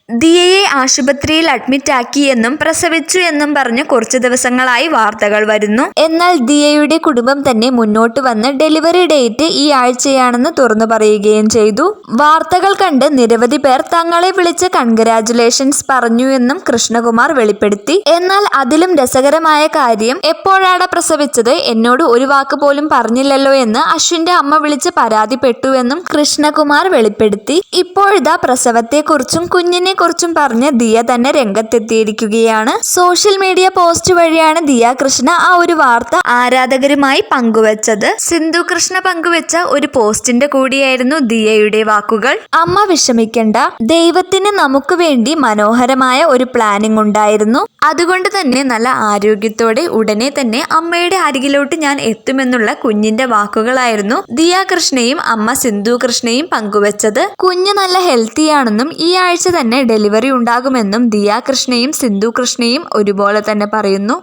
ദിയയെ ആശുപത്രിയിൽ അഡ്മിറ്റാക്കി എന്നും പ്രസവിച്ചു എന്നും പറഞ്ഞ് കുറച്ചു ദിവസങ്ങളായി വാർത്തകൾ വരുന്നു. എന്നാൽ ദിയയുടെ കുടുംബം തന്നെ മുന്നോട്ട് വന്ന് ഡെലിവറി ഡേറ്റ് ഈ ആഴ്ചയാണെന്ന് തുറന്നു പറയുകയും ചെയ്തു. വാർത്തകൾ കണ്ട് നിരവധി പേർ തങ്ങളെ വിളിച്ച് കൺഗ്രാജുലേഷൻസ് പറഞ്ഞു എന്നും കൃഷ്ണകുമാർ വെളിപ്പെടുത്തി. എന്നാൽ അതിലും രസകരമായ കാര്യം, എപ്പോഴാണ് പ്രസവിച്ചത്, എന്നോട് ഒരു വാക്ക് പോലും പറഞ്ഞില്ലല്ലോ എന്ന് അശ്വിന്റെ അമ്മ വിളിച്ച് പരാതിപ്പെട്ടുവെന്നും കൃഷ്ണകുമാർ വെളിപ്പെടുത്തി. ഇപ്പോഴിതാ പ്രസവത്തെക്കുറിച്ചും കുഞ്ഞിനെ കുറിച്ചും പറഞ്ഞ് ദിയ തന്നെ രംഗത്തെത്തിയിരിക്കുകയാണ്. സോഷ്യൽ മീഡിയ പോസ്റ്റ് വഴിയാണ് ദിയ കൃഷ്ണ ആ ഒരു വാർത്ത ആരാധകരുമായി പങ്കുവച്ചത്. സിന്ധു കൃഷ്ണ പങ്കുവച്ച ഒരു പോസ്റ്റിന്റെ കൂടിയായിരുന്നു ദിയയുടെ വാക്കുകൾ. അമ്മ വിഷമിക്കണ്ട, ദൈവത്തിന് നമുക്ക് വേണ്ടി മനോഹരമായ ഒരു പ്ലാനിംഗ് ഉണ്ടായിരുന്നു. അതുകൊണ്ട് തന്നെ നല്ല ആരോഗ്യത്തോടെ ഉടനെ തന്നെ അമ്മയുടെ അരികിലോട്ട് ഞാൻ എത്തുമെന്നുള്ള കുഞ്ഞിന്റെ വാക്കുകളായിരുന്നു ദിയ കൃഷ്ണയും അമ്മ സിന്ധു കൃഷ്ണയും പങ്കുവച്ചത്. കുഞ്ഞ് നല്ല ഹെൽത്തിയാണെന്നും ഈ ആഴ്ച തന്നെ ഡെലിവറി ഉണ്ടാകുമെന്നും ദിയ കൃഷ്ണയും സിന്ധു കൃഷ്ണയും ഒരുപോലെ തന്നെ പറയുന്നു.